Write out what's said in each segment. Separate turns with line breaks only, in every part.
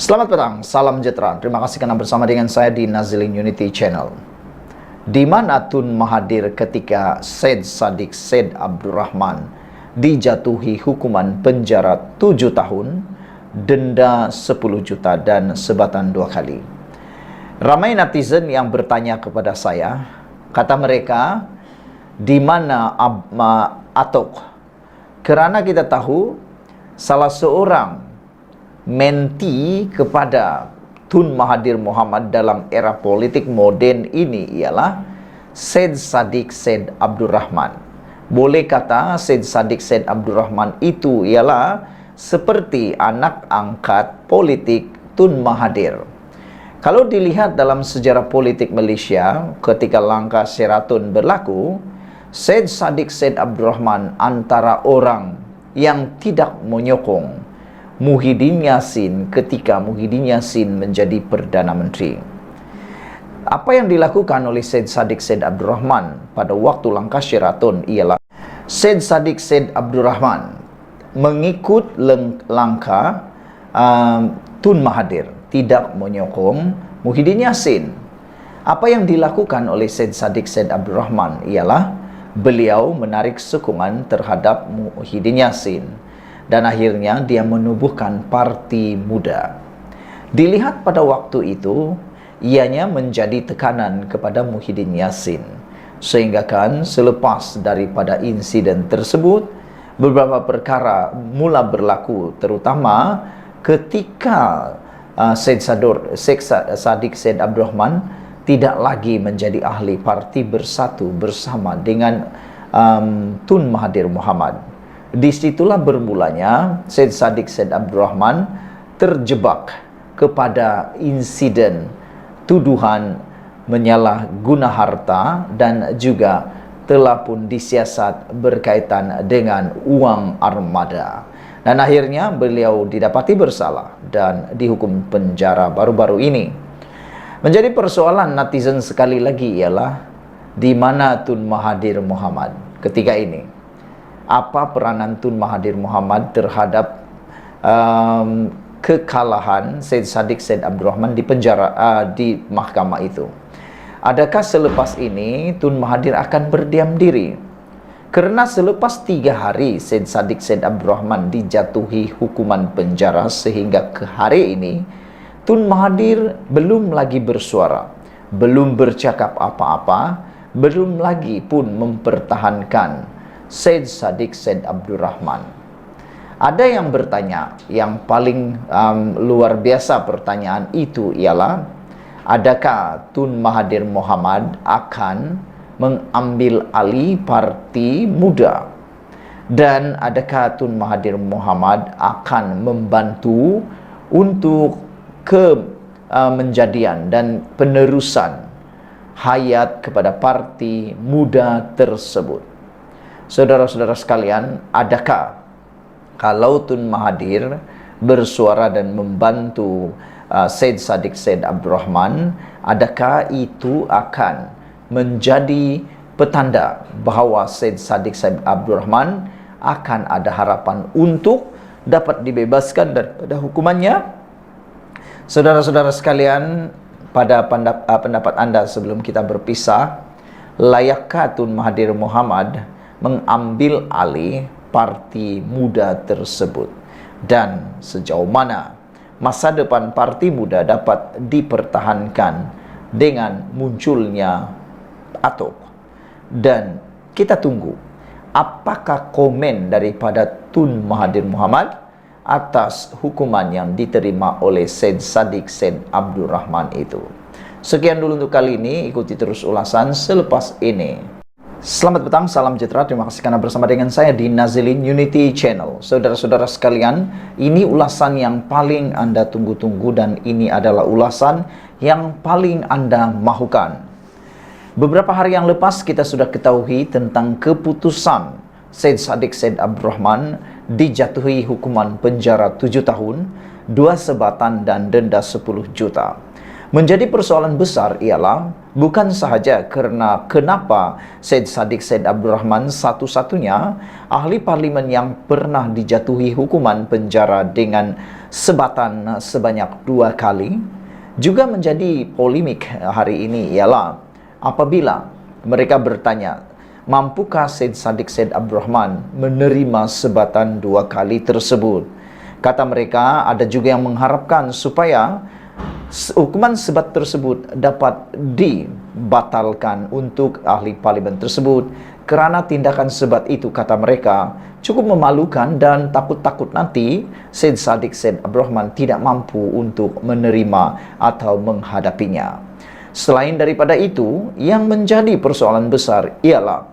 Selamat petang, salam sejahtera. Terima kasih karena bersama dengan saya di Nazilin Unity Channel. Di mana Tun Mahathir ketika Syed Saddiq Syed Abdurrahman dijatuhi hukuman penjara 7 tahun, denda 10 juta dan sebatan 2 kali. Ramai netizen yang bertanya kepada saya, kata mereka, di mana Atok? Kerana kita tahu salah seorang menti kepada Tun Mahathir Mohamad dalam era politik moden ini ialah Syed Saddiq Syed Abdurrahman. Boleh kata Syed Saddiq Syed Abdurrahman itu ialah seperti anak angkat politik Tun Mahathir. Kalau dilihat dalam sejarah politik Malaysia ketika langkah Sheraton berlaku, Syed Saddiq Syed Abdurrahman antara orang yang tidak menyokong Muhyiddin Yassin ketika Muhyiddin Yassin menjadi Perdana Menteri. Apa yang dilakukan oleh Syed Saddiq Syed Abdurrahman pada waktu langkah Sheraton ialah Syed Saddiq Syed Abdurrahman mengikut langkah Tun Mahathir, tidak menyokong Muhyiddin Yassin. Apa yang dilakukan oleh Syed Saddiq Syed Abdurrahman ialah beliau menarik sokongan terhadap Muhyiddin Yassin. Dan akhirnya dia menubuhkan Parti Muda. Dilihat pada waktu itu, ianya menjadi tekanan kepada Muhyiddin Yassin. Sehingga kan selepas daripada insiden tersebut, beberapa perkara mula berlaku, terutama ketika Syed Saddiq Syed Abdurrahman tidak lagi menjadi ahli parti bersatu bersama dengan Tun Mahathir Mohamad. Disitulah bermulanya Syed Saddiq Syed Abdurrahman terjebak kepada insiden tuduhan menyalahguna harta dan juga telah pun disiasat berkaitan dengan uang armada. Dan akhirnya beliau didapati bersalah dan dihukum penjara baru-baru ini. Menjadi persoalan netizen sekali lagi ialah di mana Tun Mahathir Mohamad ketika ini. Apa peranan Tun Mahathir Mohamad terhadap kekalahan Syed Saddiq Syed Abdurrahman di penjara di mahkamah itu? Adakah selepas ini Tun Mahathir akan berdiam diri? Kerana selepas 3 hari Syed Saddiq Syed Abdurrahman dijatuhi hukuman penjara sehingga ke hari ini Tun Mahathir belum lagi bersuara, belum bercakap apa-apa, belum lagi pun mempertahankan Syed Saddiq Syed Abdurrahman. Ada yang bertanya, yang paling luar biasa pertanyaan itu ialah, adakah Tun Mahathir Mohamad akan mengambil alih Parti Muda? Dan adakah Tun Mahathir Mohamad akan membantu untuk menjadian dan penerusan hayat kepada Parti Muda tersebut? Saudara-saudara sekalian, adakah kalau Tun Mahathir bersuara dan membantu Syed Saddiq Syed Abdurrahman, adakah itu akan menjadi petanda bahawa Syed Saddiq Syed Abdurrahman akan ada harapan untuk dapat dibebaskan daripada hukumannya? Saudara-saudara sekalian, pada pendapat anda sebelum kita berpisah, layakkah Tun Mahathir Mohamad mengambil alih Parti Muda tersebut? Dan sejauh mana masa depan Parti Muda dapat dipertahankan dengan munculnya Atok? Dan kita tunggu apakah komen daripada Tun Mahathir Mohamad atas hukuman yang diterima oleh Syed Saddiq Syed Abdurrahman itu. Sekian dulu untuk kali ini, ikuti terus ulasan selepas ini. Selamat petang, salam sejahtera. Terima kasih karena bersama dengan saya di Nazilin Unity Channel. Saudara-saudara sekalian, ini ulasan yang paling anda tunggu-tunggu dan ini adalah ulasan yang paling anda mahukan. Beberapa hari yang lepas kita sudah ketahui tentang keputusan Syed Saddiq Syed Abdurrahman dijatuhi hukuman penjara 7 tahun, 2 sebatan dan denda 10 juta. Menjadi persoalan besar ialah bukan sahaja karena kenapa Syed Saddiq Said Abdurrahman satu-satunya ahli parlimen yang pernah dijatuhi hukuman penjara dengan sebatan sebanyak 2 kali, juga menjadi polemik hari ini ialah apabila mereka bertanya, mampukah Syed Saddiq Said Abdurrahman menerima sebatan 2 kali tersebut? Kata mereka, ada juga yang mengharapkan supaya hukuman sebat tersebut dapat dibatalkan untuk ahli parlimen tersebut kerana tindakan sebat itu, kata mereka, cukup memalukan dan takut-takut nanti Syed Saddiq Said Abdurrahman tidak mampu untuk menerima atau menghadapinya. Selain daripada itu, yang menjadi persoalan besar ialah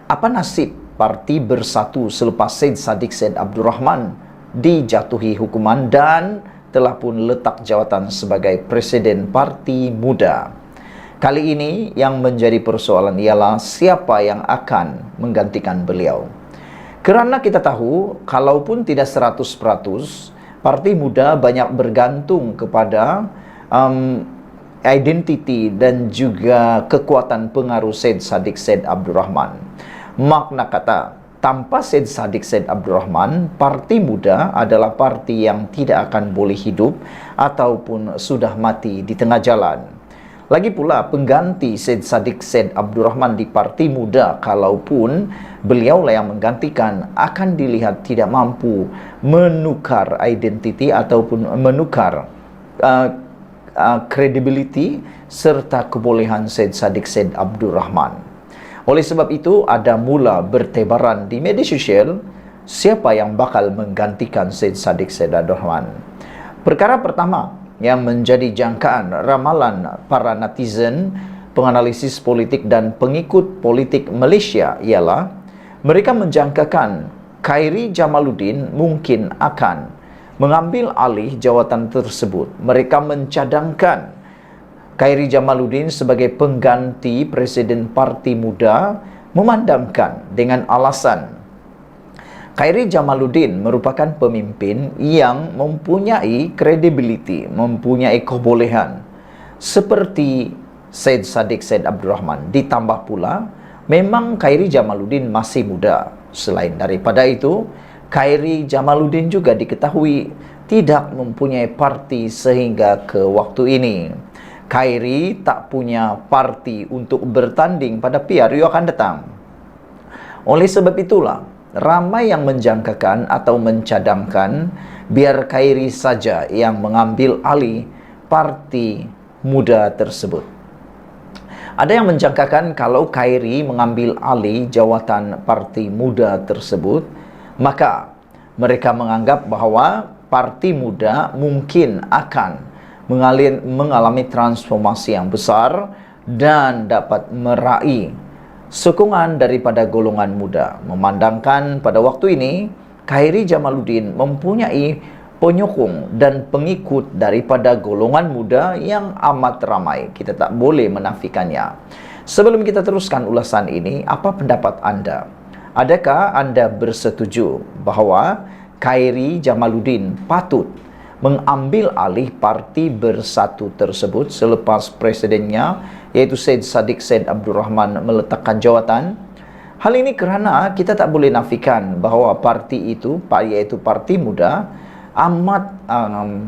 apa nasib Parti Bersatu selepas Syed Saddiq Said Abdurrahman dijatuhi hukuman dan telah pun letak jawatan sebagai Presiden Parti Muda. Kali ini yang menjadi persoalan ialah siapa yang akan menggantikan beliau. Kerana kita tahu, kalaupun tidak 100%, Parti Muda banyak bergantung kepada identiti dan juga kekuatan pengaruh Syed Saddiq Said Abdurrahman. Makna kata, tanpa Syed Saddiq Said Abdurrahman, Parti Muda adalah parti yang tidak akan boleh hidup ataupun sudah mati di tengah jalan. Lagi pula, pengganti Syed Saddiq Said Abdurrahman di Parti Muda, kalaupun beliaulah yang menggantikan, akan dilihat tidak mampu menukar identiti ataupun menukar credibility serta kebolehan Syed Saddiq Said Abdurrahman. Oleh sebab itu, ada mula bertebaran di media sosial siapa yang bakal menggantikan Syed Saddiq Said Abdurrahman. Perkara pertama yang menjadi jangkaan ramalan para netizen, penganalisis politik dan pengikut politik Malaysia ialah mereka menjangkakan Khairi Jamaluddin mungkin akan mengambil alih jawatan tersebut. Mereka mencadangkan Khairi Jamaluddin sebagai pengganti Presiden Parti Muda, memandangkan dengan alasan Khairi Jamaluddin merupakan pemimpin yang mempunyai kredibiliti, mempunyai kebolehan seperti Syed Saddiq Said Abdurrahman. Ditambah pula, memang Khairi Jamaluddin masih muda. Selain daripada itu, Khairi Jamaluddin juga diketahui tidak mempunyai parti sehingga ke waktu ini. Khairi tak punya parti untuk bertanding pada PRU akan datang. Oleh sebab itulah, ramai yang menjangkakan atau mencadangkan biar Khairi saja yang mengambil alih Parti Muda tersebut. Ada yang menjangkakan kalau Khairi mengambil alih jawatan Parti Muda tersebut, maka mereka menganggap bahawa Parti Muda mungkin akan mengalami transformasi yang besar dan dapat meraih sokongan daripada golongan muda. Memandangkan pada waktu ini Khairi Jamaluddin mempunyai penyokong dan pengikut daripada golongan muda yang amat ramai. Kita tak boleh menafikannya. Sebelum kita teruskan ulasan ini, apa pendapat anda? Adakah anda bersetuju bahawa Khairi Jamaluddin patut mengambil alih Parti Bersatu tersebut selepas presidennya iaitu Syed Saddiq Said Abdurrahman meletakkan jawatan? Hal ini kerana kita tak boleh nafikan bahawa parti itu, iaitu Parti Muda, amat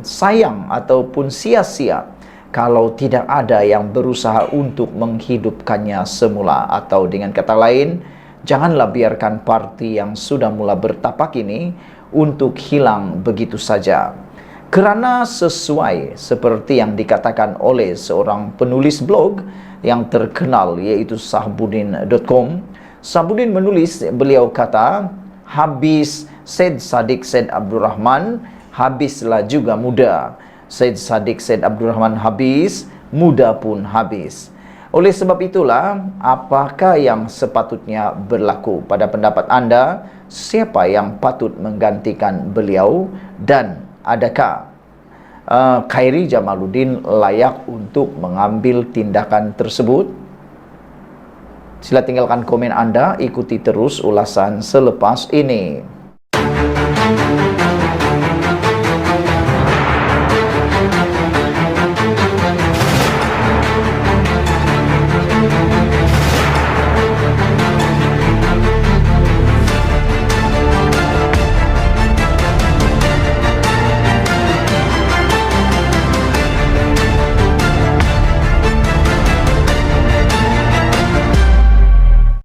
sayang ataupun sia-sia kalau tidak ada yang berusaha untuk menghidupkannya semula. Atau dengan kata lain, janganlah biarkan parti yang sudah mula bertapak ini untuk hilang begitu saja. Kerana sesuai seperti yang dikatakan oleh seorang penulis blog yang terkenal iaitu Sahbuddin.com. Sahbuddin menulis, beliau kata, habis Syed Saddiq Said Abdurrahman, habislah juga muda. Syed Saddiq Said Abdurrahman habis, muda pun habis. Oleh sebab itulah, apakah yang sepatutnya berlaku? Pada pendapat anda, siapa yang patut menggantikan beliau dan adakah Khairi Jamaluddin layak untuk mengambil tindakan tersebut? Sila tinggalkan komen anda, ikuti terus ulasan selepas ini.